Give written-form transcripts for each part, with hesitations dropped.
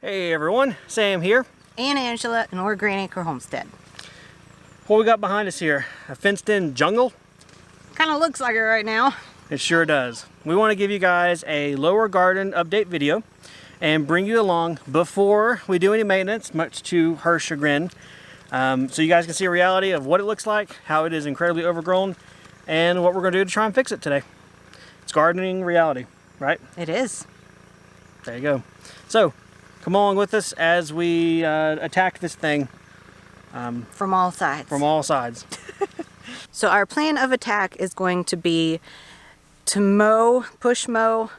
Hey everyone, Sam here. And Angela, and we're Grand Acre Homestead. What we got behind us here? A fenced-in jungle? Kind of looks like it right now. It sure does. We want to give you guys a lower garden update video and bring you along before we do any maintenance, much to her chagrin. So you guys can see a reality of what it looks like, how it is incredibly overgrown, and what we're going to do to try and fix it today. It's gardening reality, right? It is. There you go. So, come along with us as we attack this thing. From all sides. From all sides. So our plan of attack is going to be to push mow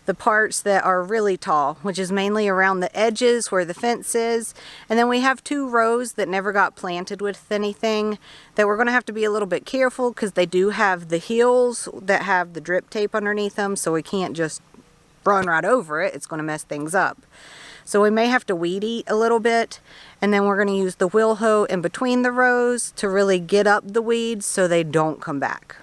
the parts that are really tall, which is mainly around the edges where the fence is. And then we have 2 rows that never got planted with anything that we're going to have to be a little bit careful because they do have the heels that have the drip tape underneath them, so we can't just run right over it. It's going to mess things up. So we may have to weed eat a little bit, and then we're going to use the wheel hoe in between the rows to really get up the weeds so they don't come back.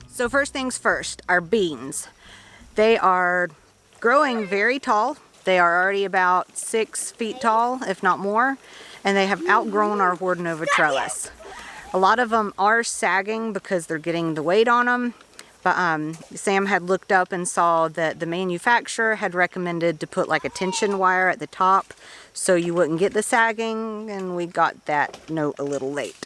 So first things first, our beans. They are growing very tall. They are already about 6 feet tall, if not more, and they have outgrown our Hortonova trellis. A lot of them are sagging because they're getting the weight on them, but Sam had looked up and saw that the manufacturer had recommended to put like a tension wire at the top so you wouldn't get the sagging, and we got that note a little late.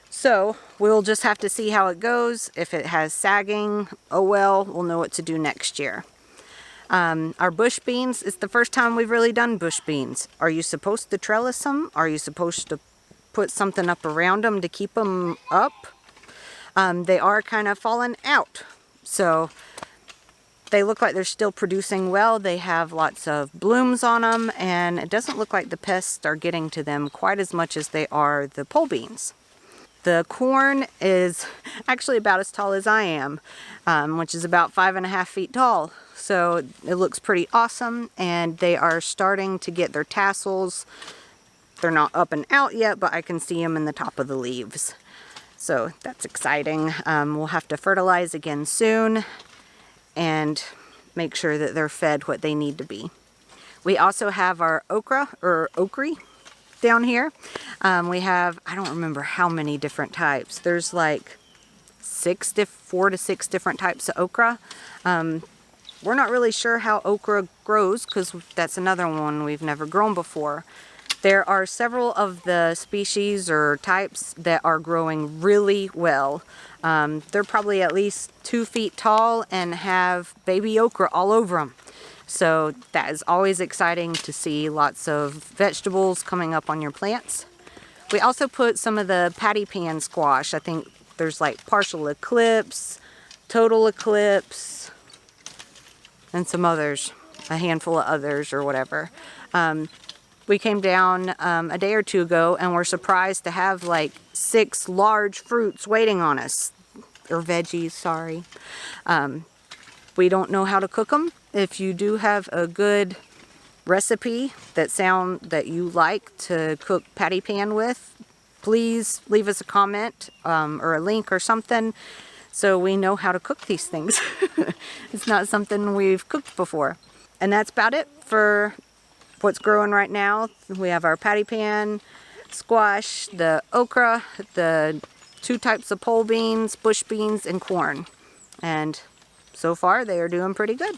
So we'll just have to see how it goes. If it has sagging, oh well, we'll know what to do next year. Our bush beans, it's the first time we've really done bush beans. Are you supposed to trellis them? Are you supposed to put something up around them to keep them up? They are kind of falling out. So they look like they're still producing well. They have lots of blooms on them, and it doesn't look like the pests are getting to them quite as much as they are the pole beans. The corn is actually about as tall as I am, which is about 5.5 feet tall. So it looks pretty awesome, and they are starting to get their tassels. They're not up and out yet, but I can see them in the top of the leaves. So that's exciting. We'll have to fertilize again soon and make sure that they're fed what they need to be. We also have our okra, or okra, down here. We have, I don't remember how many different types. There's like 4 to 6 different types of okra. We're not really sure how okra grows because that's another one we've never grown before. There are several of the species or types that are growing really well. They're probably at least 2 feet tall and have baby okra all over them. So that is always exciting to see lots of vegetables coming up on your plants. We also put some of the patty pan squash. I think there's like partial eclipse, total eclipse, and some others, a handful of others or whatever. We came down a day or two ago and were surprised to have like 6 large fruits waiting on us. or veggies, sorry. We don't know how to cook them. If you do have a good recipe that you like to cook patty pan with, please leave us a comment or a link or something so we know how to cook these things. It's not something we've cooked before. And that's about it for what's growing right now. We have our patty pan, squash, the okra, the 2 types of pole beans, bush beans, and corn. And so far they are doing pretty good.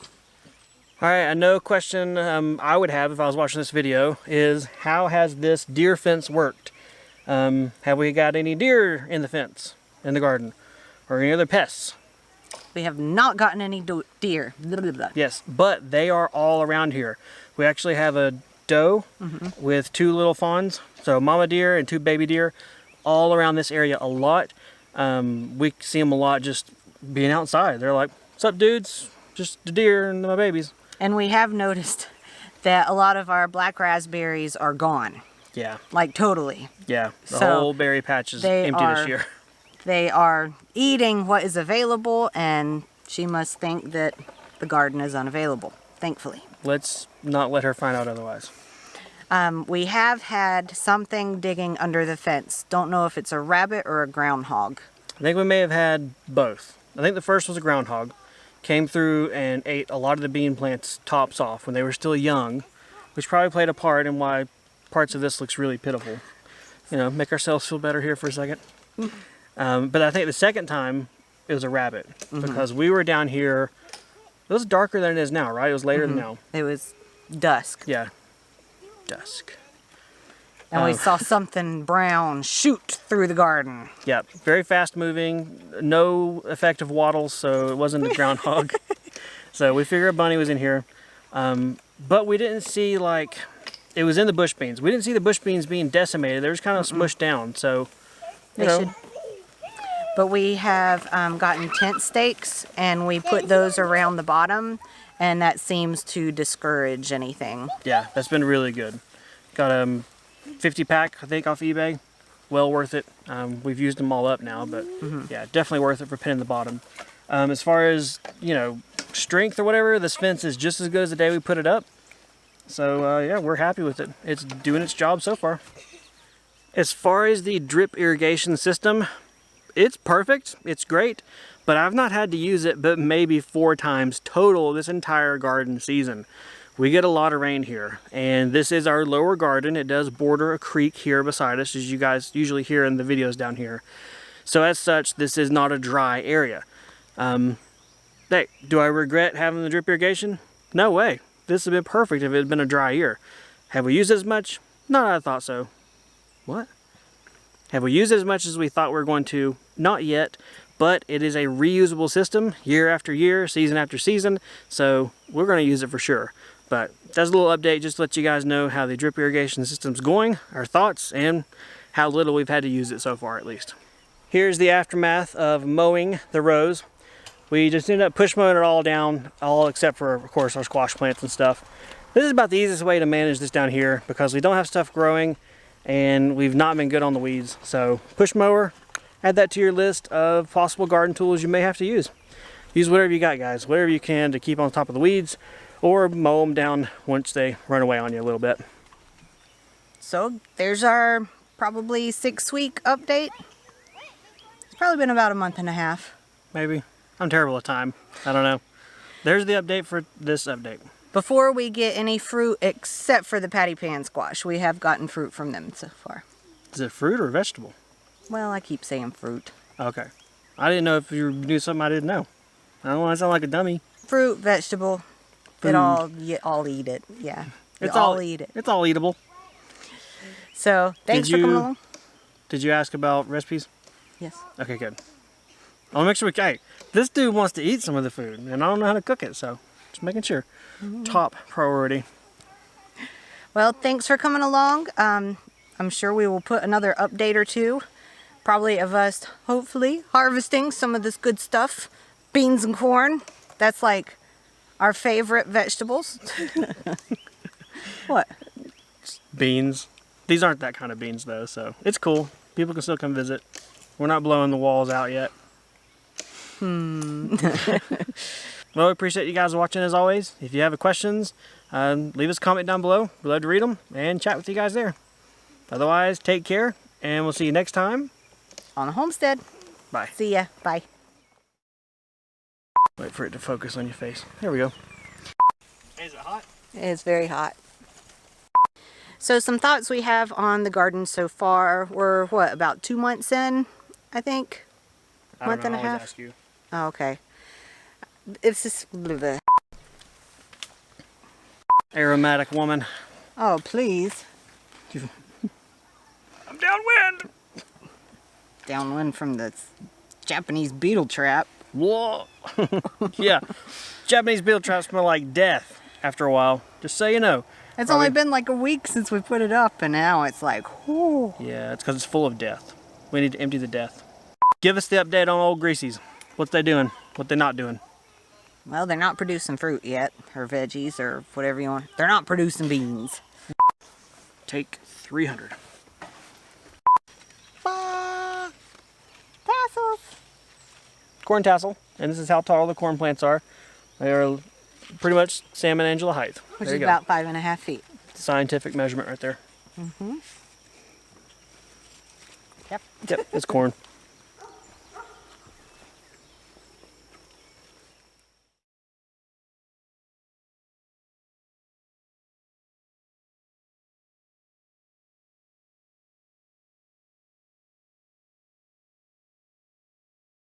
All right, I know a question I would have if I was watching this video is, how has this deer fence worked? Have we got any deer in the fence, in the garden, or any other pests? We have not gotten any deer. Blah, blah, blah. Yes, but they are all around here. We actually have a doe with 2 little fawns, so mama deer and 2 baby deer, all around this area a lot. We see them a lot just being outside. They're like, "What's up, dudes? Just the deer and my babies." And we have noticed that a lot of our black raspberries are gone. Yeah, Like totally. yeah. The So, whole berry patch is they empty this are- year. They are eating what is available, and she must think that the garden is unavailable, thankfully. Let's not let her find out otherwise. We have had something digging under the fence. Don't know if it's a rabbit or a groundhog. I think we may have had both. I think the first was a groundhog. Came through and ate a lot of the bean plants tops off when they were still young, which probably played a part in why parts of this looks really pitiful. You know, make ourselves feel better here for a second. But I think the second time it was a rabbit, because we were down here. It was darker than it is now, right? It was later than now. It was dusk, Yeah. Dusk. and we saw something brown shoot through the garden. Yeah. Very fast moving. No effective waddles, so it wasn't a groundhog. So we figured a bunny was in here. But we didn't see, like, it was in the bush beans. We didn't see the bush beans being decimated. They were just kind of smushed down. So, you They know, should. But we have gotten tent stakes, and we put those around the bottom, and that seems to discourage anything. yeah, that's been really good. Got a 50 pack, I think, off eBay. Well worth it. We've used them all up now, but yeah, definitely worth it for pinning the bottom. As far as, you know, strength or whatever, this fence is just as good as the day we put it up. So yeah, we're happy with it. It's doing its job so far. As far as the drip irrigation system, it's perfect, it's great, but I've not had to use it but maybe 4 times total this entire garden season. We get a lot of rain here, and this is our lower garden. It does border a creek here beside us, as you guys usually hear in the videos down here. So as such, this is not a dry area. Hey, do I regret having the drip irrigation? No way. This would have been perfect if it had been a dry year. Have we used it as much? Not I thought so. What? Have we used it as much as we thought we were going to? Not yet, but it is a reusable system year after year, season after season, so we're going to use it for sure. But that's a little update just to let you guys know how the drip irrigation system's going, our thoughts, and how little we've had to use it so far at least. Here's the aftermath of mowing the rows. We just ended up push mowing it all down, all except for, of course, our squash plants and stuff. This is about the easiest way to manage this down here because we don't have stuff growing and we've not been good on the weeds. So push mower, add that to your list of possible garden tools you may have to use. Use whatever you got, guys, whatever you can to keep on top of the weeds or mow them down once they run away on you a little bit. So there's our probably 6-week update. It's probably been about a month and a half. Maybe. I'm terrible at time. I don't know. There's the update for this update. Before we get any fruit except for the patty pan squash, we have gotten fruit from them so far. Is it fruit or vegetable? Well, I keep saying fruit. Okay. I didn't know if you knew something I didn't know. I don't want to sound like a dummy. Fruit, vegetable, Food. it all, you all eat it. Yeah, you It's all eat it. It's all eatable. So thanks for coming along. Did you ask about recipes? Yes. Okay, good. I want to make sure hey, this dude wants to eat some of the food, and I don't know how to cook it, so just making sure. Top priority. Well, thanks for coming along. I'm sure we will put another update or two, probably of us hopefully harvesting some of this good stuff. Beans and corn. That's like our favorite vegetables. What? Beans. These aren't that kind of beans, though, so it's cool. People can still come visit. We're not blowing the walls out yet. Well, we appreciate you guys watching as always. If you have questions, leave us a comment down below. We'd love to read them and chat with you guys there. Otherwise, take care, and we'll see you next time. On the homestead. Bye. See ya. Bye. Wait for it to focus on your face. There we go. Is it hot? It is very hot. So some thoughts we have on the garden so far. We're, what, about 2 months in, I think? Month and a half? Ask you. Oh, okay. It's just... bleh. Aromatic woman. Oh, please. I'm downwind. Downwind from the Japanese beetle trap. Whoa. Yeah. Japanese beetle traps smell like death after a while. Just so you know. It's only been like a week since we put it up, and now it's like, whoo. Yeah, it's because it's full of death. We need to empty the death. Give us the update on old Greasies. What they doing? What they not doing? Well, they're not producing fruit yet, or veggies, or whatever you want. They're not producing beans. Take 300. Tassels. Corn tassel, and this is how tall the corn plants are. They are pretty much Sam and Angela height. Which There is you go. about 5.5 feet. Scientific measurement right there. Mm-hmm. Yep, it's corn.